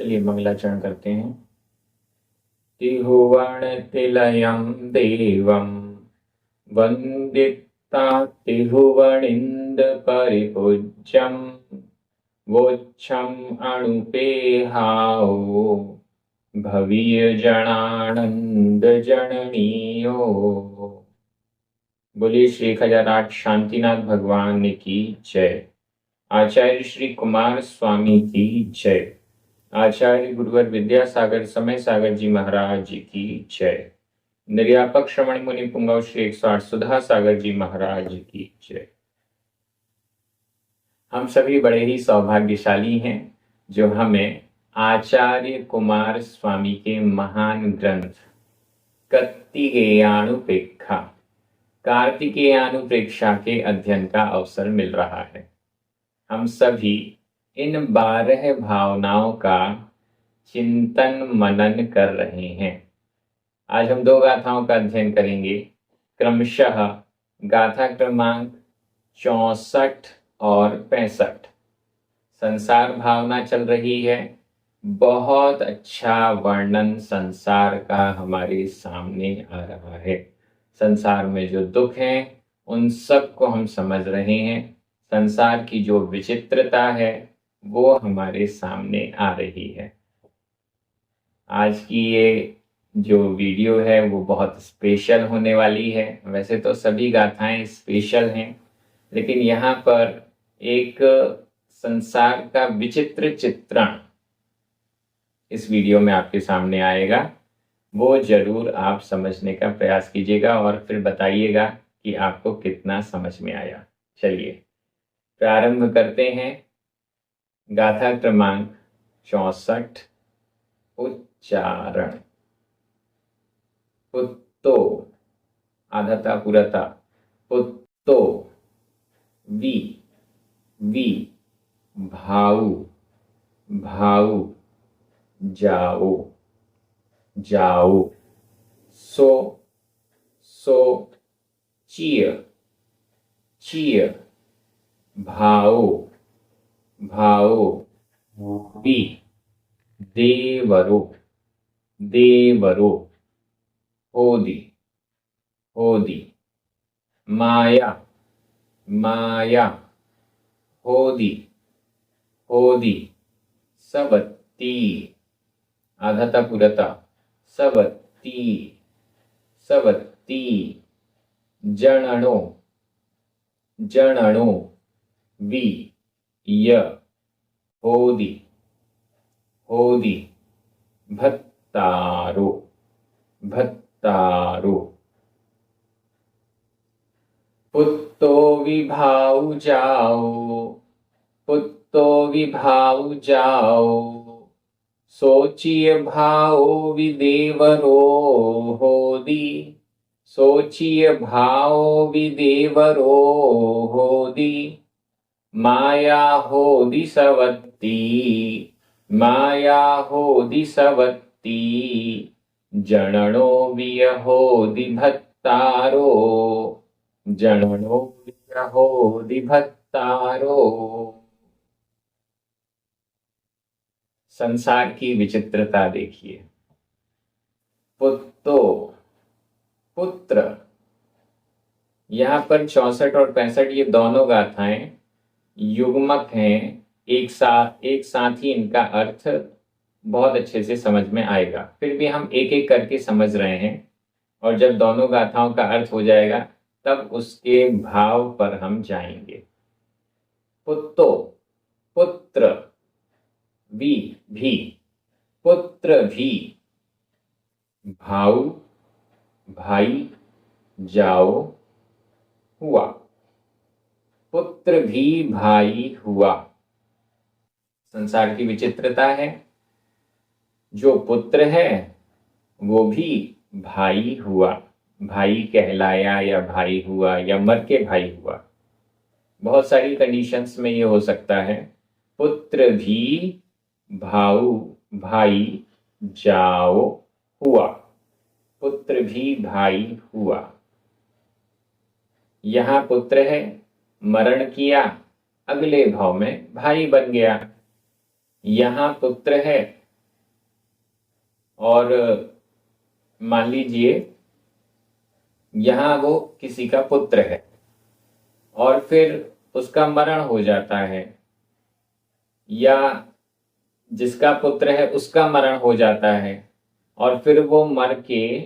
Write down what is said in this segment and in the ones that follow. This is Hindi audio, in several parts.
चलिए मंगलाचरण करते हैं। तिहुवण तिलयं देवं वंदिता तिहुवणिंद परिपूज्यं वोच्छम अणुपेहाओ भवीय जनानंद जननीयो। बोलिए श्री खजाराठ शांतिनाथ भगवान की जय। आचार्य श्री कुमार स्वामी की जय। आचार्य गुरुवर विद्यासागर समय सागर जी महाराज जी की जय। निर्यापक श्रवण मुनि पुंगव श्री 108 सुधा सागर जी महाराज जी की जय। हम सभी बड़े ही सौभाग्यशाली हैं जो हमें आचार्य कुमार स्वामी के महान ग्रंथ कार्तिकेयानुप्रेक्षा के अध्ययन का अवसर मिल रहा है। हम सभी इन 12 भावनाओं का चिंतन मनन कर रहे हैं। आज हम 2 गाथाओं का अध्ययन करेंगे, क्रमशः गाथा क्रमांक 64 और 65। संसार भावना चल रही है। बहुत अच्छा वर्णन संसार का हमारे सामने आ रहा है। संसार में जो दुख हैं उन सब को हम समझ रहे हैं। संसार की जो विचित्रता है वो हमारे सामने आ रही है। आज की ये जो वीडियो है वो बहुत स्पेशल होने वाली है। वैसे तो सभी गाथाएं स्पेशल हैं, लेकिन यहाँ पर एक संसार का विचित्र चित्रण इस वीडियो में आपके सामने आएगा। वो जरूर आप समझने का प्रयास कीजिएगा और फिर बताइएगा कि आपको कितना समझ में आया। चलिए प्रारंभ करते हैं। गाथा क्रमांक 64। उच्चारण। पुत्तो आधाता पुरता पुत्तो वी भाऊ भाऊ जाओ जाओ सो चिय भाओ वी देवरो होदी माया होदी सवत्ती आधाता पुरता सवत्ती जननो वी होदी भत्तारो पुत्तो विभाऊ जाओ सोचिय भाओ विदेवरो होदी माया होदी सवत्ती जननो विय होदी भत्तारो। संसार की विचित्रता देखिए। पुत्र, यहाँ पर 64 और 65 ये दोनों गाथाएं युग्मक हैं। एक साथ ही इनका अर्थ बहुत अच्छे से समझ में आएगा। फिर भी हम एक एक करके समझ रहे हैं और जब दोनों गाथाओं का अर्थ हो जाएगा तब उसके भाव पर हम जाएंगे। पुत्र भी पुत्र भी भाऊ भाई जाओ हुआ पुत्र भी भाई हुआ। संसार की विचित्रता है, जो पुत्र है वो भी भाई हुआ, भाई कहलाया या भाई हुआ या मर के भाई हुआ। बहुत सारी कंडीशंस में ये हो सकता है। पुत्र भी भाऊ भाई जाओ हुआ, पुत्र भी भाई हुआ। यहाँ पुत्र है, मरण किया, अगले भाव में भाई बन गया। यहाँ पुत्र है, और मान लीजिए यहाँ वो किसी का पुत्र है और फिर उसका मरण हो जाता है, या जिसका पुत्र है उसका मरण हो जाता है और फिर वो मर के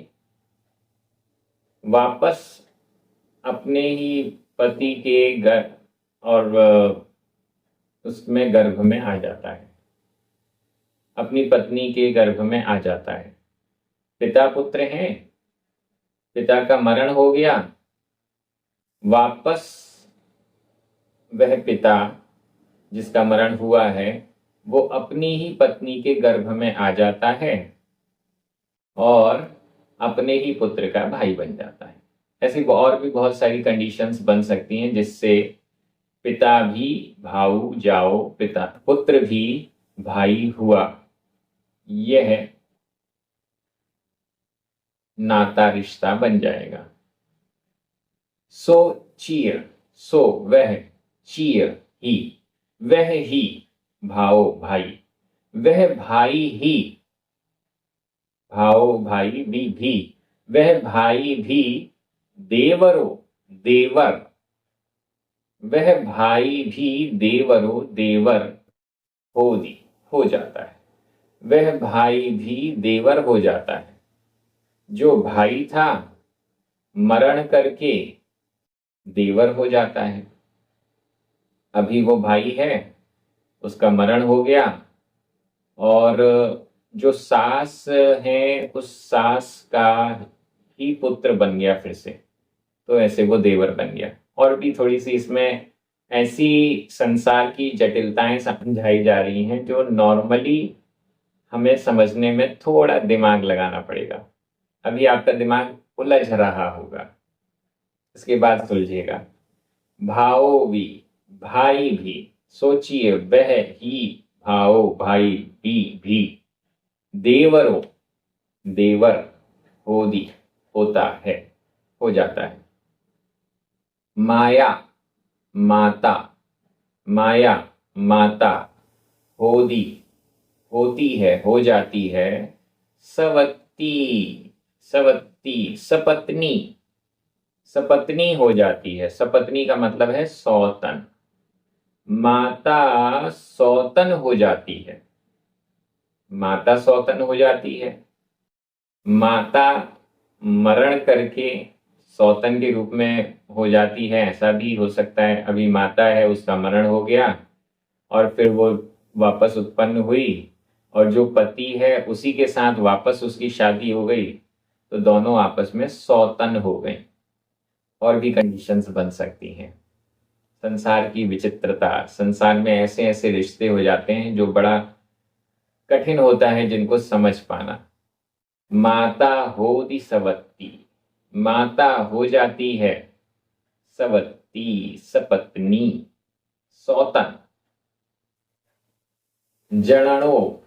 वापस अपने ही पति के घर और उसमें गर्भ में आ जाता है, अपनी पत्नी के गर्भ में आ जाता है। पिता पुत्र हैं, पिता का मरण हो गया, वापस वह पिता जिसका मरण हुआ है वो अपनी ही पत्नी के गर्भ में आ जाता है और अपने ही पुत्र का भाई बन जाता है। ऐसी और भी बहुत सारी कंडीशंस बन सकती हैं जिससे पिता भी भाऊ जाओ, पिता पुत्र भी भाई हुआ, यह नाता रिश्ता बन जाएगा। सो चीर, सो वह, चीर ही, वह ही, भाओ भाई, वह भाई ही, भाओ भाई भी, वह भाई भी, देवरो देवर, वह भाई भी देवरो देवर होदी हो जाता है, वह भाई भी देवर हो जाता है। जो भाई था मरण करके देवर हो जाता है। अभी वो भाई है, उसका मरण हो गया और जो सास है उस सास का ही पुत्र बन गया फिर से, तो ऐसे वो देवर बन गया। और भी थोड़ी सी इसमें ऐसी संसार की जटिलताएं समझाई जा रही हैं जो नॉर्मली हमें समझने में थोड़ा दिमाग लगाना पड़ेगा। अभी आपका दिमाग उलझ रहा होगा, इसके बाद सुलझेगा। भाओ भाई भी, सोचिए वह ही, भाओ भाई भी, देवरो देवर होदी होता है, हो जाता है। माया माता, माया माता, होदी होती है, हो जाती है। सवत्ती सवत्ती, सपत्नी सपत्नी हो जाती है। सपत्नी का मतलब है सौतन। माता सौतन हो जाती है, माता सौतन हो जाती है। माता मरण करके सौतन के रूप में हो जाती है, ऐसा भी हो सकता है। अभी माता है, उसका मरण हो गया और फिर वो वापस उत्पन्न हुई और जो पति है उसी के साथ वापस उसकी शादी हो गई, तो दोनों आपस में सौतन हो गए। और भी कंडीशंस बन सकती हैं। संसार की विचित्रता, संसार में ऐसे ऐसे रिश्ते हो जाते हैं जो बड़ा कठिन होता है जिनको समझ पाना। माता होदी सवत्ती, माता हो जाती है सवत्ती, सपत्नी, सौतन। जननो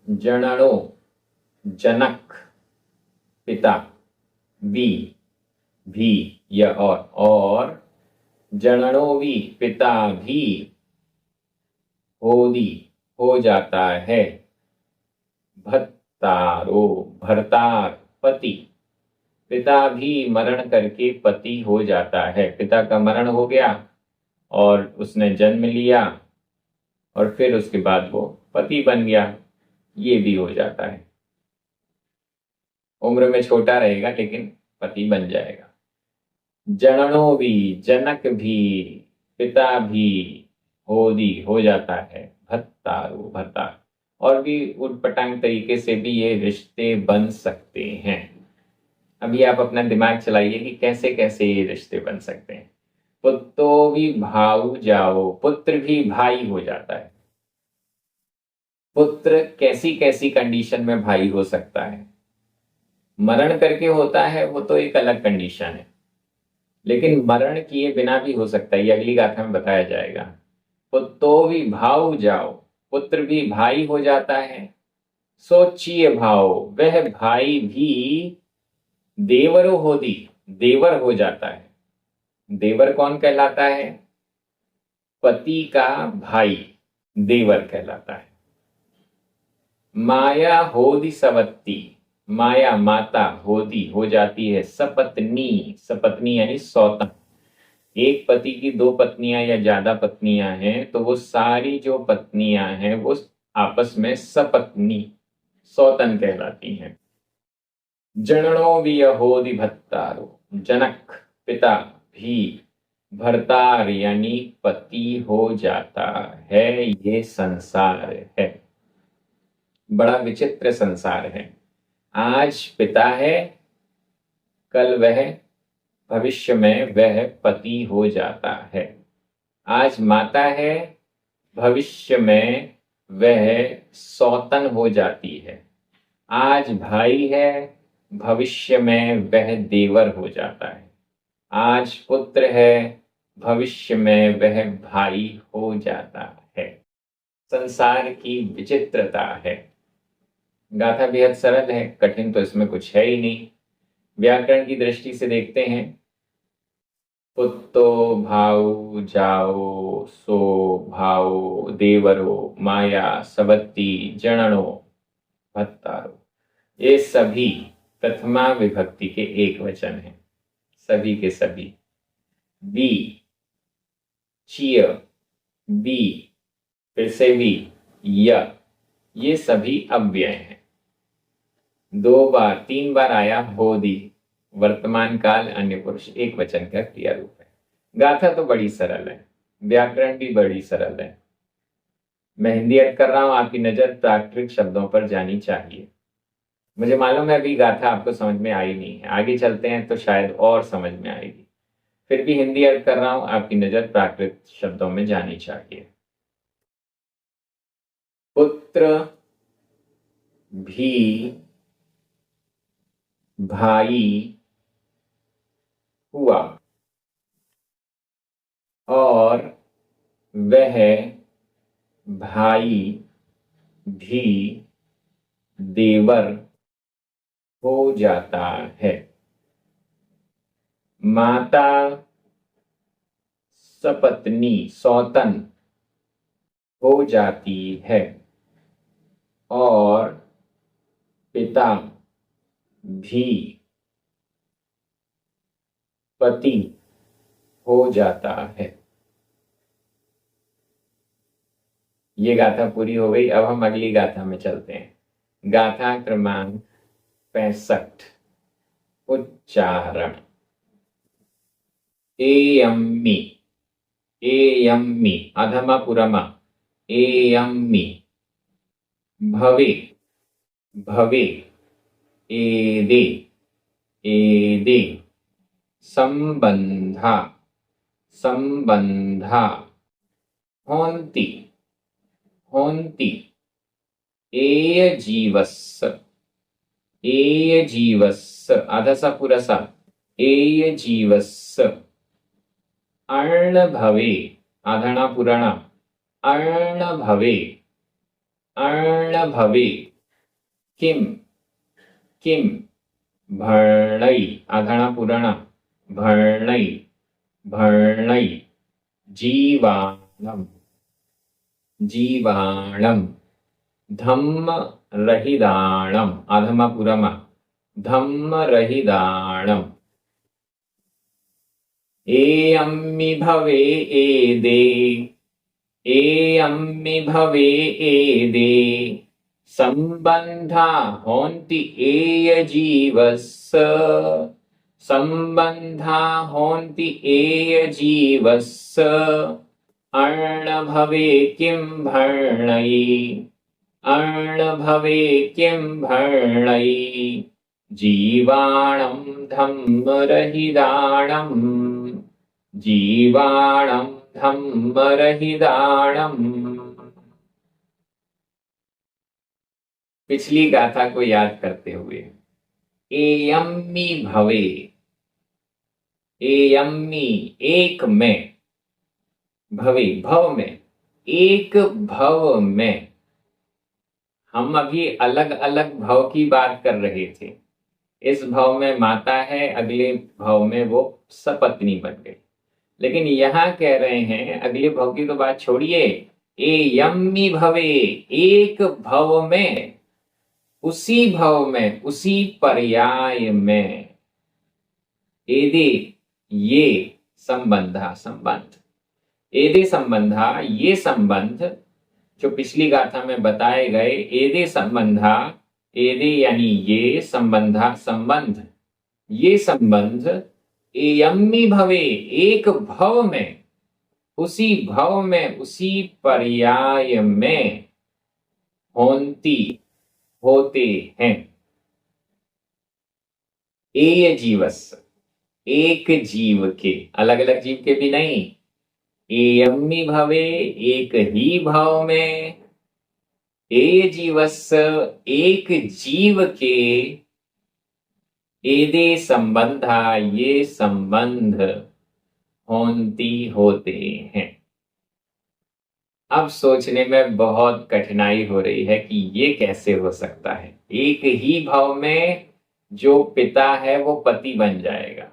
जननो, जनक पिता, भी या और जननो भी, पिता भी, होदी हो जाता है। भत्तारो भरतार, पति, पिता भी मरण करके पति हो जाता है। पिता का मरण हो गया और उसने जन्म लिया और फिर उसके बाद वो पति बन गया, ये भी हो जाता है। उम्र में छोटा रहेगा लेकिन पति बन जाएगा। जननो भी, जनक भी, पिता भी, होदी हो जाता है। भत्तारो भत्ता। और भी उटपटांग तरीके से भी ये रिश्ते बन सकते हैं। अभी आप अपना दिमाग चलाइए कि कैसे कैसे ये रिश्ते बन सकते हैं। पुत्रो भी भाऊ जाओ, पुत्र भी भाई हो जाता है। पुत्र कैसी कैसी कंडीशन में भाई हो सकता है? मरण करके होता है वो तो एक अलग कंडीशन है, लेकिन मरण किए बिना भी हो सकता है, ये अगली गाथा में बताया जाएगा। पुत्रो भी भाऊ जाओ, पुत्र भी भाई हो जाता है। सोचिए भाव, वह भाई भी देवरो होदी, देवर हो जाता है। देवर कौन कहलाता है? पति का भाई देवर कहलाता है। माया होदी सवत्ती, माया माता होती हो जाती है सपत्नी, सपत्नी यानी सौतन। एक पति की दो पत्नियां या ज्यादा पत्नियां हैं तो वो सारी जो पत्नियां हैं वो आपस में सपत्नी सौतन कहलाती हैं। जननो वियहोदि भत्तारो, जनक पिता भी भरतार यानी पति हो जाता है। ये संसार है, बड़ा विचित्र संसार है। आज पिता है, कल वह भविष्य में वह पति हो जाता है। आज माता है, भविष्य में वह सौतन हो जाती है। आज भाई है, भविष्य में वह देवर हो जाता है। आज पुत्र है, भविष्य में वह भाई हो जाता है। संसार की विचित्रता है। गाथा बेहद सरल है, कठिन तो इसमें कुछ है ही नहीं। व्याकरण की दृष्टि से देखते हैं। पुत्तो भाऊ जाओ सो भाओ देवरो माया सबत्ती जननो भत्तारो, ये सभी प्रथमा विभक्ति के एक वचन हैं, सभी के सभी। बी, चिय, बी, फिर से भी य, ये सभी अव्यय हैं। दो बार तीन बार आया होदी, वर्तमान काल अन्य पुरुष एक वचन का क्रिया रूप है। गाथा तो बड़ी सरल है, व्याकरण भी बड़ी सरल है। मैं हिंदी अर्थ कर रहा हूं, आपकी नजर प्राकृतिक शब्दों पर जानी चाहिए। मुझे मालूम है अभी गाथा आपको समझ में आई नहीं है, आगे चलते हैं तो शायद और समझ में आएगी। फिर भी हिंदी अर्थ कर रहा हूं, आपकी नजर प्राकृत शब्दों में जानी चाहिए। पुत्र भी भाई हुआ और वह भाई भी देवर हो जाता है। माता सपत्नी सौतन हो जाती है और पिता भी पति हो जाता है। ये गाथा पूरी हो गई। अब हम अगली गाथा में चलते हैं। गाथा क्रमांक 65। उच्चारण। एयम्मि, एयम्मि अधम पुरमा, एयम्मि भवे, भवे एदे, एदे संबंधा, संबंधा होन्ति, होन्ति एय जीवस्य, एय जीवस्य अधसपुरसा एय जीवस्य अर्ण भवे, आधना पुराणा अर्ण भवे, अर्ण भवे किम, किम भर्णै, आधना पुराणा भर्णै, भर्णै जीवाणम, जीवाणम धम्म रहिदाणम, आधमा पुरमा धम्म रहिदाणम एयम्मि भवे एदे, एयम्मि भवे एदे संबंधा होन्ति एय जीवस्य, संबंधा होन्ति एय जीवस्य अर्ण भवे किं भर्णै, अर्ण भवे किं भर्णै जीवाणं धम्मरहिदाणं, जीवाणं धम्मरहिदाणं। पिछली गाथा को याद करते हुए, एयम्मि भवे, एयम्मि एक में, भवे भव में, एक भव में। हम अभी अलग अलग भव की बात कर रहे थे। इस भव में माता है, अगले भव में वो सपत्नी बन गई। लेकिन यहां कह रहे हैं अगले भव की तो बात छोड़िए, एयम्मि भवे एक भव में उसी भव में, उसी पर्याय में, एदे ये संबंधा, संबंध, एदे संबंधा, ये संबंध जो पिछली गाथा में बताए गए, एदे संबंधा, एदे यानी ये, संबंधा संबंध, ये संबंध एयम्मी भवे, एक भव में, उसी भव में, उसी पर्याय में होंती, होते हैं। एय जीवस्य, एक जीव के, अलग अलग जीव के भी नहीं, एयम्मी भवे, एक ही भाव में, एय जीवस्य, एक जीव के, एदे संबंधा, ये संबंध होंती, होते हैं। अब सोचने में बहुत कठिनाई हो रही है कि ये कैसे हो सकता है। एक ही भाव में जो पिता है वो पति बन जाएगा,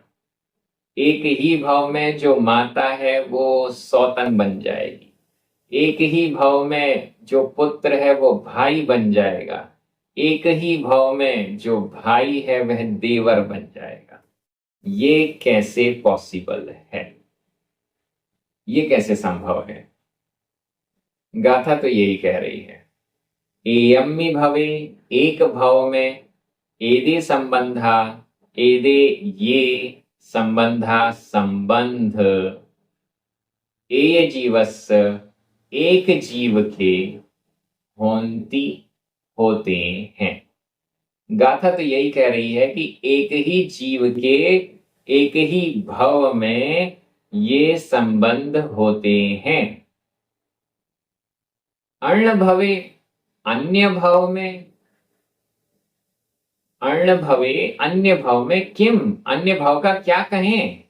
एक ही भाव में जो माता है वो सौतन बन जाएगी, एक ही भाव में जो पुत्र है वो भाई बन जाएगा, एक ही भाव में जो भाई है वह देवर बन जाएगा। ये कैसे पॉसिबल है, ये कैसे संभव है? गाथा तो यही कह रही है, एयम्मी भवे, एक भाव में, एदे संबंधा, एदे ये संबंधा संबंध, एय जीवस्य, एक जीव के, होंती, होते हैं। गाथा तो यही कह रही है कि एक ही जीव के, एक ही भव में ये संबंध होते हैं। अर्ण भवे, अन्य भाव में, अर्ण भवे, अन्य भाव में, किम, अन्य भाव का क्या कहें?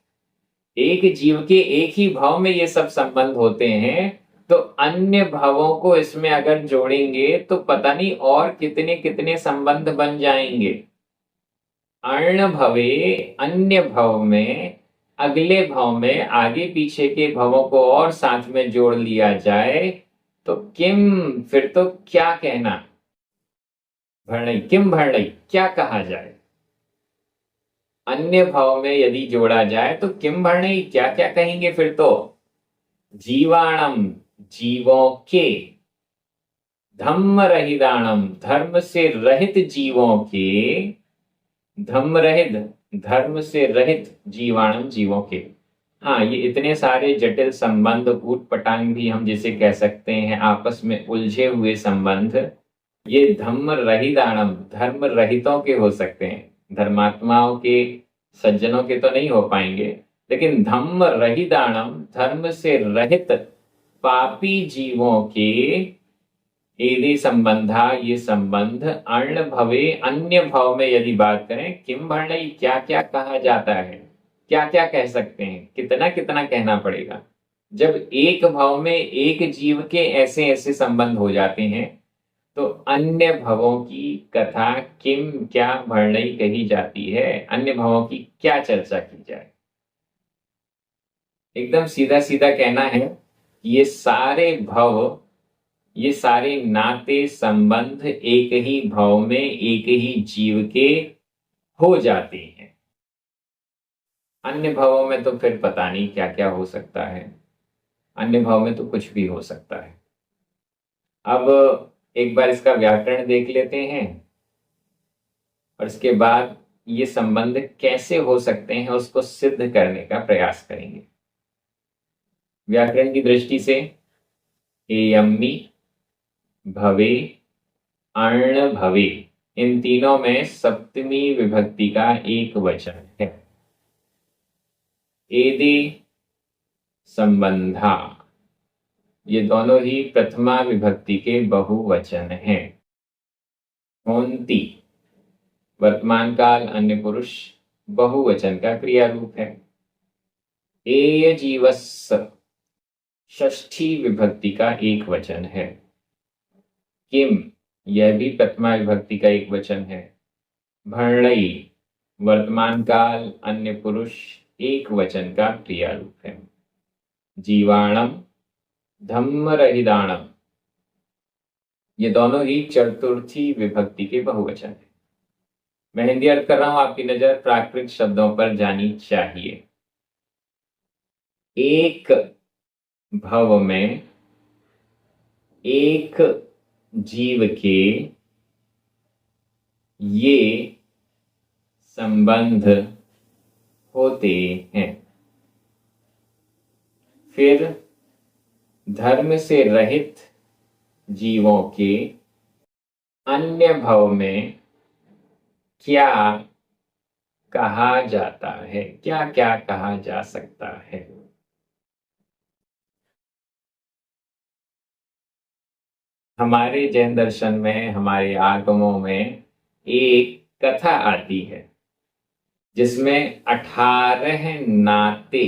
एक जीव के एक ही भाव में ये सब संबंध होते हैं, तो अन्य भावों को इसमें अगर जोड़ेंगे तो पता नहीं और कितने कितने संबंध बन जाएंगे। अर्ण भवे, अन्य भाव में, अगले भाव में आगे पीछे के भावों को और साथ में जोड़ लिया जाए तो किम, फिर तो क्या कहना, भरणई, किम भरणई, क्या कहा जाए? अन्य भाव में यदि जोड़ा जाए तो किम भरणई, क्या क्या कहेंगे फिर तो? जीवाणम, जीवों के, धम्म रहिताणम, धर्म से रहित जीवों के, धम्म रहित, धर्म से रहित, जीवाणम, जीवों के। हाँ, ये इतने सारे जटिल संबंध, ऊट पटांग भी हम जिसे कह सकते हैं, आपस में उलझे हुए संबंध, ये धम्म रहिताणम, धर्म रहितों के हो सकते हैं, धर्मात्माओं के, सज्जनों के तो नहीं हो पाएंगे, लेकिन धम्म रहिताणम, धर्म से रहित पापी जीवों के, एदे संबंधा, ये संबंध, अर्ण भवे, अन्य भाव में यदि बात करें, किम भरणई, क्या क्या कहा जाता है, क्या क्या कह सकते हैं, कितना कितना कहना पड़ेगा। जब एक भाव में एक जीव के ऐसे ऐसे संबंध हो जाते हैं तो अन्य भवों की कथा किम, क्या भरणई कही जाती है, अन्य भवों की क्या चर्चा की जाए। एकदम सीधा सीधा कहना है, ये सारे भव, ये सारे नाते संबंध एक ही भाव में, एक ही जीव के हो जाते हैं। अन्य भावों में तो फिर पता नहीं क्या क्या हो सकता है, अन्य भाव में तो कुछ भी हो सकता है। अब एक बार इसका व्याकरण देख लेते हैं और इसके बाद ये संबंध कैसे हो सकते हैं उसको सिद्ध करने का प्रयास करेंगे। व्याकरण की दृष्टि से एयम्मी, भवे, अर्ण भवे, इन तीनों में सप्तमी विभक्ति का एक वचन है। एदे संबंधा, ये दोनों ही प्रथमा विभक्ति के बहुवचन हैं। होंती, वर्तमान काल अन्य पुरुष बहुवचन का क्रिया रूप है। एय जीवस्य, षष्ठी विभक्ति का एक वचन है। किम, यह भी प्रथमा विभक्ति का एक वचन है। भरणई, वर्तमान काल अन्य पुरुष एक वचन का क्रिया रूप है। जीवाणम, धम्म रहिताणम, ये दोनों ही चतुर्थी विभक्ति के बहुवचन है। मैं हिंदी अर्थ कर रहा हूं, आपकी नजर प्राकृत शब्दों पर जानी चाहिए। एक भव में एक जीव के ये संबंध होते हैं, फिर धर्म से रहित जीवों के अन्य भव में क्या कहा जाता है, क्या क्या कहा जा सकता है। हमारे जैन दर्शन में, हमारे आगमों में एक कथा आती है जिसमें 18 नाते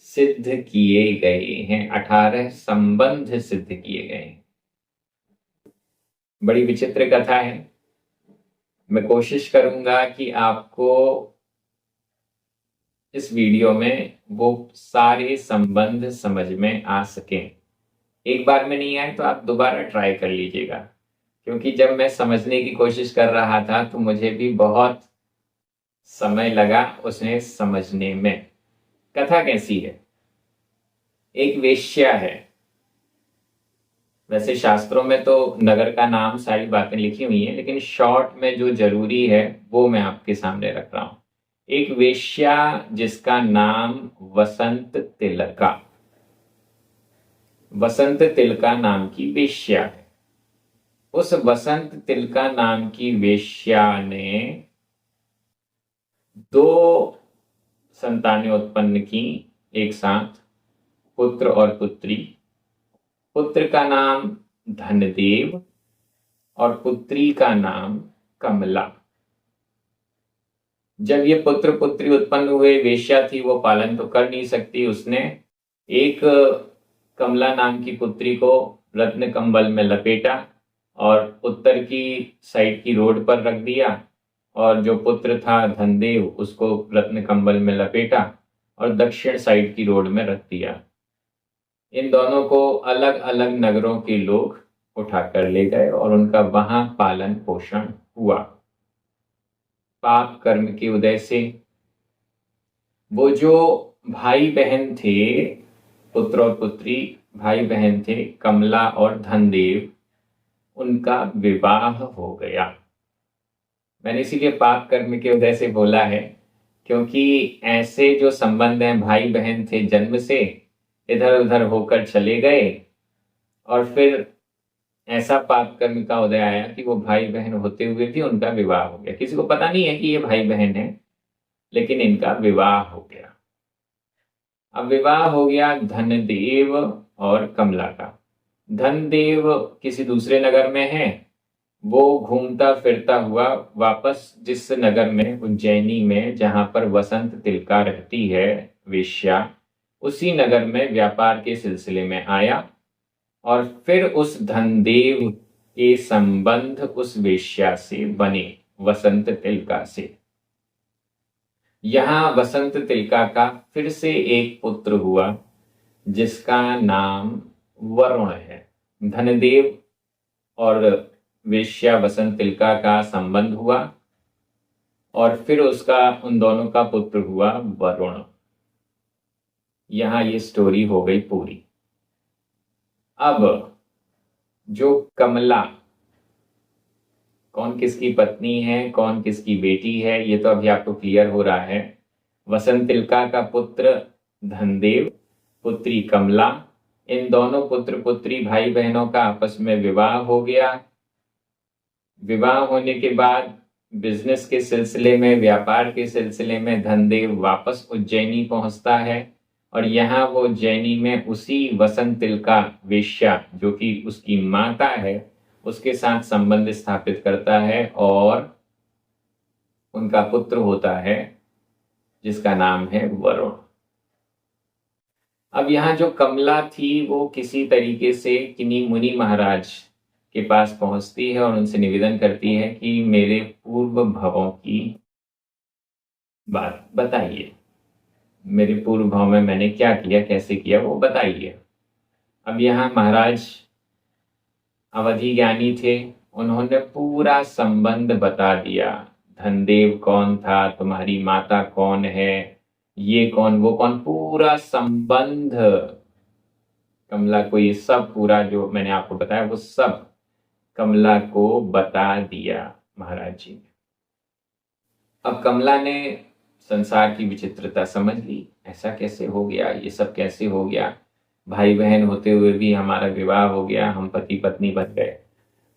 सिद्ध किए गए हैं, 18 संबंध सिद्ध किए गए हैं। बड़ी विचित्र कथा है। मैं कोशिश करूंगा कि आपको इस वीडियो में वो सारे संबंध समझ में आ सकें। एक बार में नहीं आए तो आप दोबारा ट्राई कर लीजिएगा, क्योंकि जब मैं समझने की कोशिश कर रहा था तो मुझे भी बहुत समय लगा उसे समझने में। कथा कैसी है? एक वेश्या है। वैसे शास्त्रों में तो नगर का नाम सारी बातें लिखी हुई हैं, लेकिन शॉर्ट में जो जरूरी है वो मैं आपके सामने रख रहा हूं। एक वेश्या जिसका नाम वसंत तिलका, वसंत तिलका नाम की वेश्या है। उस वसंत तिलका नाम की वेश्या ने 2 संतानें उत्पन्न की एक साथ, पुत्र और पुत्री। पुत्र का नाम धनदेव और पुत्री का नाम कमला। जब ये पुत्र पुत्री उत्पन्न हुए, वेश्या थी, वो पालन तो कर नहीं सकती। उसने एक कमला नाम की पुत्री को रत्न कंबल में लपेटा और उत्तर की साइड की रोड पर रख दिया, और जो पुत्र था धनदेव उसको रत्न कंबल में लपेटा और दक्षिण साइड की रोड में रख दिया। इन दोनों को अलग अलग नगरों के लोग उठाकर ले गए और उनका वहां पालन पोषण हुआ। पाप कर्म के उदय से वो जो भाई बहन थे, पुत्र और पुत्री भाई बहन थे, कमला और धनदेव, उनका विवाह हो गया। मैंने इसीलिए पाप कर्म के उदय से बोला है, क्योंकि ऐसे जो संबंध हैं, भाई बहन थे जन्म से, इधर उधर होकर चले गए और फिर ऐसा पाप कर्म का उदय आया कि वो भाई बहन होते हुए भी उनका विवाह हो गया। किसी को पता नहीं है कि ये भाई बहन है, लेकिन इनका विवाह हो गया। अब विवाह हो गया धनदेव और कमला का। धनदेव किसी दूसरे नगर में है। वो घूमता फिरता हुआ वापस जिस नगर में, उज्जैनी में, जहां पर वसंत तिलका रहती है वेश्या, उसी नगर में व्यापार के सिलसिले में आया और फिर उस धनदेव के संबंध उस वेश्या से बने, वसंत तिलका से। यहां वसंत तिलका का फिर से एक पुत्र हुआ जिसका नाम वरुण है। धनदेव और वेश्या वसंत तिलका का संबंध हुआ और फिर उन दोनों का पुत्र हुआ वरुण। यहां ये स्टोरी हो गई पूरी। अब जो कमला, कौन किसकी पत्नी है, कौन किसकी बेटी है, ये तो अभी आपको क्लियर हो रहा है। वसंत तिलका का पुत्र धनदेव, पुत्री कमला, इन दोनों पुत्र पुत्री भाई बहनों का आपस में विवाह हो गया। विवाह होने के बाद बिजनेस के सिलसिले में, व्यापार के सिलसिले में धनदेव वापस उज्जैनी पहुंचता है और यहाँ वो उज्जैनी में उसी वसंत तिलका वेश्या, जो कि उसकी माता है, उसके साथ संबंध स्थापित करता है और उनका पुत्र होता है जिसका नाम है वरुण। अब यहाँ जो कमला थी वो किसी तरीके से किन्हीं मुनि महाराज के पास पहुंचती है और उनसे निवेदन करती है कि मेरे पूर्व भवों की बात बताइए, मेरे पूर्व भाव में मैंने क्या किया, कैसे किया, वो बताइए। अब यहाँ महाराज अवधि ज्ञानी थे, उन्होंने पूरा संबंध बता दिया। धनदेव कौन था, तुम्हारी माता कौन है, ये कौन वो कौन, पूरा संबंध कमला को, ये सब पूरा जो मैंने आपको बताया वो सब कमला को बता दिया महाराज जी ने। अब कमला ने संसार की विचित्रता समझ ली, ऐसा कैसे हो गया, ये सब कैसे हो गया, भाई बहन होते हुए भी हमारा विवाह हो गया, हम पति पत्नी बन गए।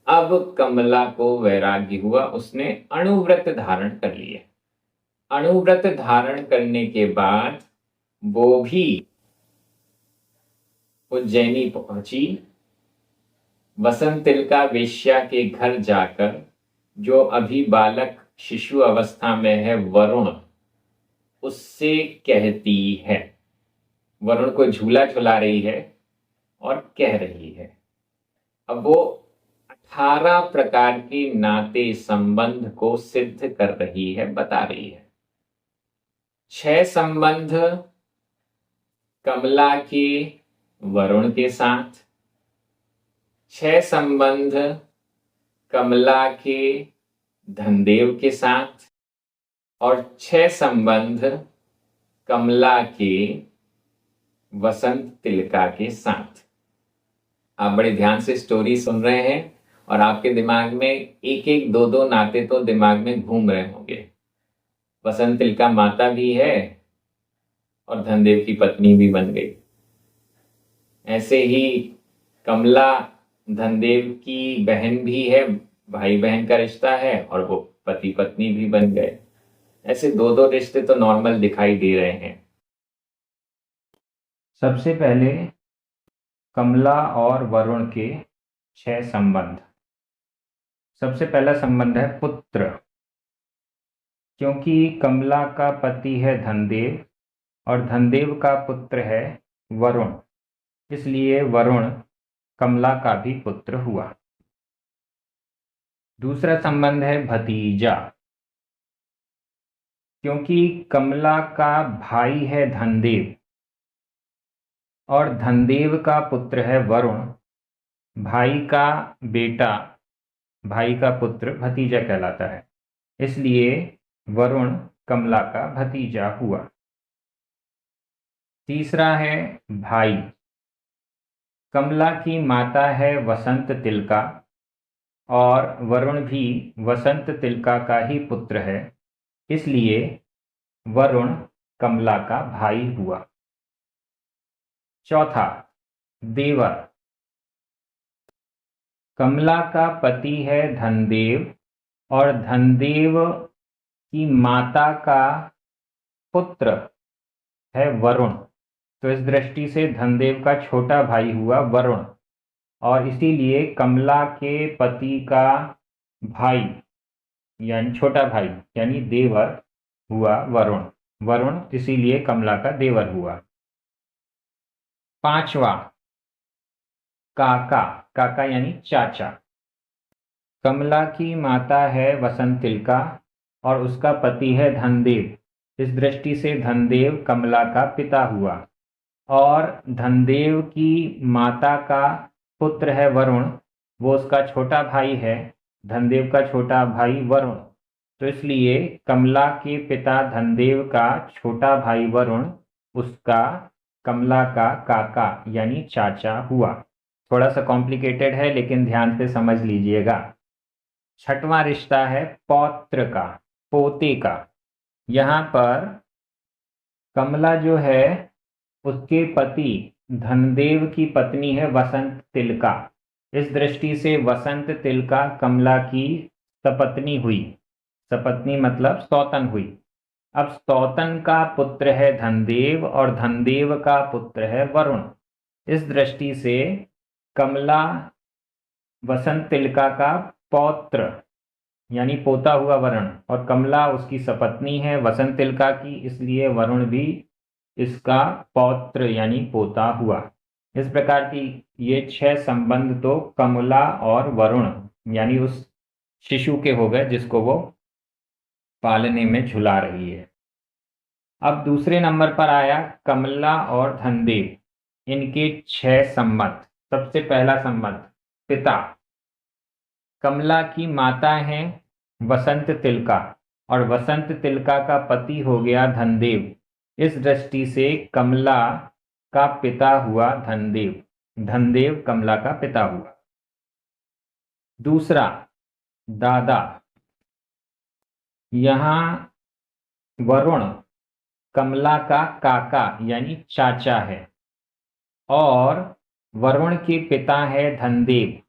अब कमला को वैराग्य हुआ, उसने अणुव्रत धारण कर लिए। अणुव्रत धारण करने के बाद वो भी उज्जैनी पहुंची। वसंत तिलका वेश्या के घर जाकर, जो अभी बालक शिशु अवस्था में है वरुण, उससे कहती है, वरुण को झूला झुला रही है और कह रही है। अब वो 18 प्रकार के नाते संबंध को सिद्ध कर रही है, बता रही है। 6 संबंध कमला के वरुण के साथ, 6 संबंध कमला के धनदेव के साथ, और 6 संबंध कमला के वसंत तिलका के साथ। आप बड़े ध्यान से स्टोरी सुन रहे हैं और आपके दिमाग में एक एक दो दो नाते तो दिमाग में घूम रहे होंगे। वसंत तिलका माता भी है और धनदेव की पत्नी भी बन गई। ऐसे ही कमला धनदेव की बहन भी है, भाई बहन का रिश्ता है, और वो पति पत्नी भी बन गए। ऐसे दो दो रिश्ते तो नॉर्मल दिखाई दे रहे हैं। सबसे पहले कमला और वरुण के 6 संबंध। सबसे पहला संबंध है पुत्र। क्योंकि कमला का पति है धनदेव और धनदेव का पुत्र है वरुण, इसलिए वरुण कमला का भी पुत्र हुआ। दूसरा संबंध है भतीजा। क्योंकि कमला का भाई है धनदेव और धनदेव का पुत्र है वरुण, भाई का बेटा, भाई का पुत्र भतीजा कहलाता है, इसलिए वरुण कमला का भतीजा हुआ। तीसरा है भाई। कमला की माता है वसंत तिलका और वरुण भी वसंत तिलका का ही पुत्र है, इसलिए वरुण कमला का भाई हुआ। चौथा देवर। कमला का पति है धनदेव और धनदेव की माता का पुत्र है वरुण, तो इस दृष्टि से धनदेव का छोटा भाई हुआ वरुण, और इसीलिए कमला के पति का भाई यानी छोटा भाई यानी देवर हुआ वरुण। वरुण इसीलिए कमला का देवर हुआ। पांचवा काका। काका यानी चाचा। कमला की माता है वसंत तिलका और उसका पति है धनदेव, इस दृष्टि से धनदेव कमला का पिता हुआ, और धनदेव की माता का पुत्र है वरुण, वो उसका छोटा भाई है, धनदेव का छोटा भाई वरुण, तो इसलिए कमला के पिता धनदेव का छोटा भाई वरुण उसका कमला का काका यानी चाचा हुआ। थोड़ा सा कॉम्प्लिकेटेड है लेकिन ध्यान से समझ लीजिएगा। छठवां रिश्ता है पौत्र का, पोते का। यहाँ पर कमला जो है उसके पति धनदेव की पत्नी है वसंत तिलका, इस दृष्टि से वसंत तिलका कमला की सपत्नी हुई। सपत्नी मतलब सौतन हुई। अब सौतन का पुत्र है धनदेव और धनदेव का पुत्र है वरुण, इस दृष्टि से कमला वसंत तिलका का पौत्र यानी पोता हुआ वरुण, और कमला उसकी सपत्नी है वसंत तिलका की, इसलिए वरुण भी इसका पौत्र यानी पोता हुआ। इस प्रकार की ये 6 संबंध तो कमला और वरुण यानी उस शिशु के हो गए जिसको वो पालने में झुला रही है। अब दूसरे नंबर पर आया कमला और धनदेव, इनके 6 संबंध। सबसे पहला संबंध पिता। कमला की माता है वसंत तिलका और वसंत तिलका का पति हो गया धनदेव। इस दृष्टि से कमला का पिता हुआ धनदेव, धनदेव कमला का पिता हुआ। दूसरा, दादा। यहां वरुण कमला का काका यानी चाचा है और वरुण के पिता है धनदेव,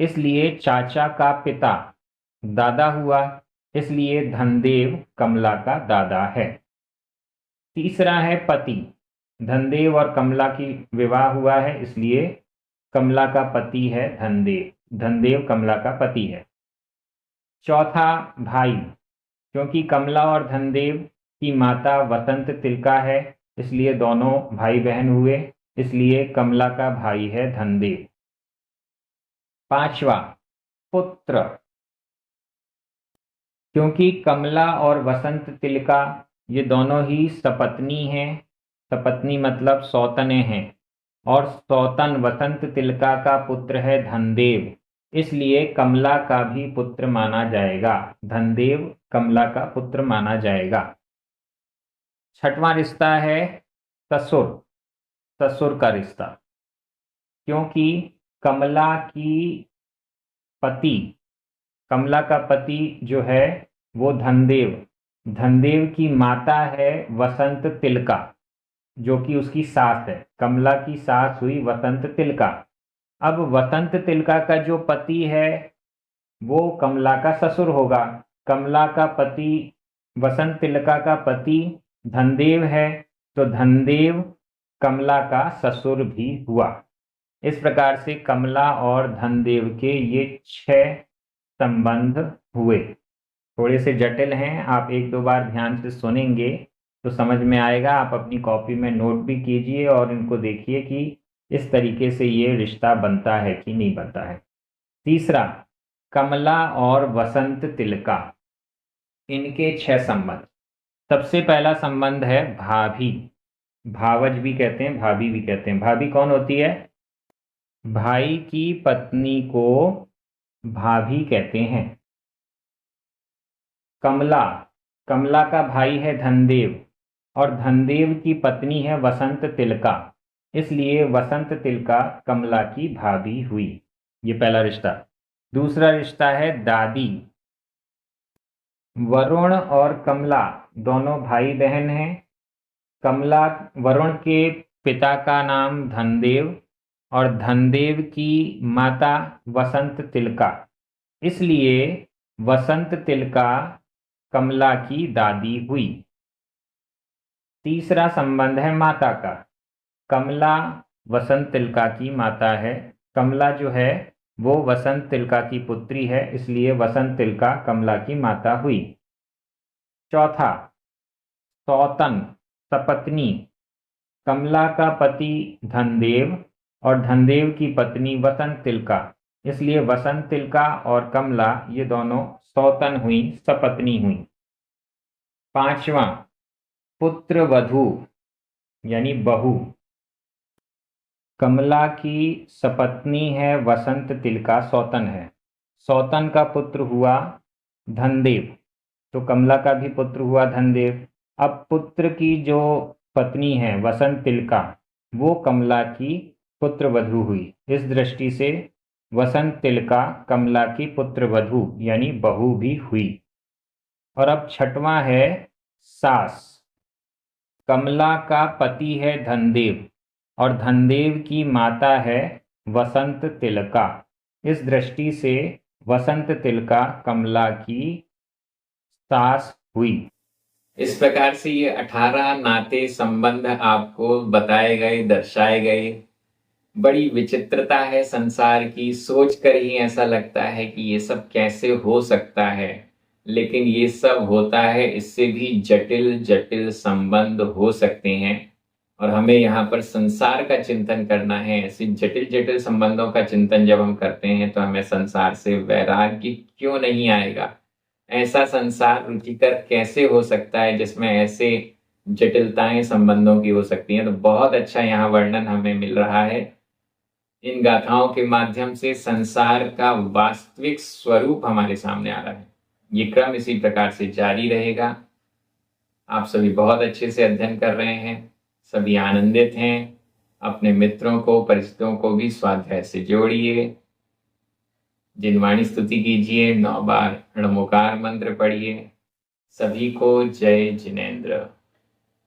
इसलिए चाचा का पिता दादा हुआ, इसलिए धनदेव कमला का दादा है। तीसरा है पति। धनदेव और कमला की विवाह हुआ है, इसलिए कमला का पति है धनदेव, धनदेव कमला का पति है। चौथा, भाई। क्योंकि कमला और धनदेव की माता वसंत तिलका है, इसलिए दोनों भाई बहन हुए, इसलिए कमला का भाई है धनदेव। पांचवा, पुत्र। क्योंकि कमला और वसंत तिलका ये दोनों ही सपत्नी हैं, सपत्नी मतलब सौतने हैं, और सौतन वसंत तिलका का पुत्र है धनदेव, इसलिए कमला का भी पुत्र माना जाएगा, धनदेव कमला का पुत्र माना जाएगा। छठवां रिश्ता है ससुर, ससुर का रिश्ता। क्योंकि कमला का पति जो है वो धनदेव, धनदेव की माता है वसंत तिलका जो कि उसकी सास है, कमला की सास हुई वसंत तिलका। अब वसंत तिलका का जो पति है वो कमला का ससुर होगा। कमला का पति वसंत तिलका का पति धनदेव है, तो धनदेव कमला का ससुर भी हुआ। इस प्रकार से कमला और धनदेव के ये 6 संबंध हुए। थोड़े से जटिल हैं, आप 1-2 बार ध्यान से सुनेंगे तो समझ में आएगा। आप अपनी कॉपी में नोट भी कीजिए और इनको देखिए कि इस तरीके से ये रिश्ता बनता है कि नहीं बनता है। तीसरा, कमला और वसंत तिलका, इनके 6 संबंध। सबसे पहला संबंध है भाभी। भावज भी कहते हैं, भाभी भी कहते हैं। भाभी कौन होती है? भाई की पत्नी को भाभी कहते हैं। कमला का भाई है धनदेव और धनदेव की पत्नी है वसंत तिलका, इसलिए वसंत तिलका कमला की भाभी हुई। ये पहला रिश्ता। दूसरा रिश्ता है दादी। वरुण और कमला दोनों भाई बहन हैं। वरुण के पिता का नाम धनदेव और धनदेव की माता वसंत तिलका, इसलिए वसंत तिलका कमला की दादी हुई। तीसरा संबंध है माता का। कमला वसंत तिलका की माता है। कमला जो है वो वसंत तिलका की पुत्री है, इसलिए वसंत तिलका कमला की माता हुई। चौथा, सौतन, सपत्नी। कमला का पति धनदेव और धनदेव की पत्नी वसंत तिलका, इसलिए वसंत तिलका और कमला ये दोनों सौतन हुई, सपत्नी हुई। पांचवा, पुत्र वधू यानी बहू। कमला की सपत्नी है वसंत तिलका, सौतन है। सौतन का पुत्र हुआ धनदेव, तो कमला का भी पुत्र हुआ धनदेव। अब पुत्र की जो पत्नी है वसंत तिलका, वो कमला की पुत्र वधू हुई। इस दृष्टि से वसंत तिलका कमला की पुत्र वधू यानी बहू भी हुई। और अब छठवां है सास। कमला का पति है धनदेव और धनदेव की माता है वसंत तिलका। इस दृष्टि से वसंत तिलका कमला की सास हुई। इस प्रकार से ये 18 नाते संबंध आपको बताए गए, दर्शाए गए। बड़ी विचित्रता है संसार की, सोचकर ही ऐसा लगता है कि ये सब कैसे हो सकता है, लेकिन ये सब होता है। इससे भी जटिल जटिल संबंध हो सकते हैं और हमें यहाँ पर संसार का चिंतन करना है। ऐसे जटिल जटिल संबंधों का चिंतन जब हम करते हैं तो हमें संसार से वैराग्य क्यों नहीं आएगा? ऐसा संसार रुचिकर कैसे हो सकता है जिसमें ऐसे जटिलताएं संबंधों की हो सकती हैं? तो बहुत अच्छा यहाँ वर्णन हमें मिल रहा है। इन गाथाओं के माध्यम से संसार का वास्तविक स्वरूप हमारे सामने आ रहा है। ये क्रम इसी प्रकार से जारी रहेगा। आप सभी बहुत अच्छे से अध्ययन कर रहे हैं, सभी आनंदित हैं। अपने मित्रों को, परिचितों को भी स्वाध्याय से जोड़िए। जिनवाणी स्तुति कीजिए, 9 बार णमोकार मंत्र पढ़िए। सभी को जय जिनेन्द्र।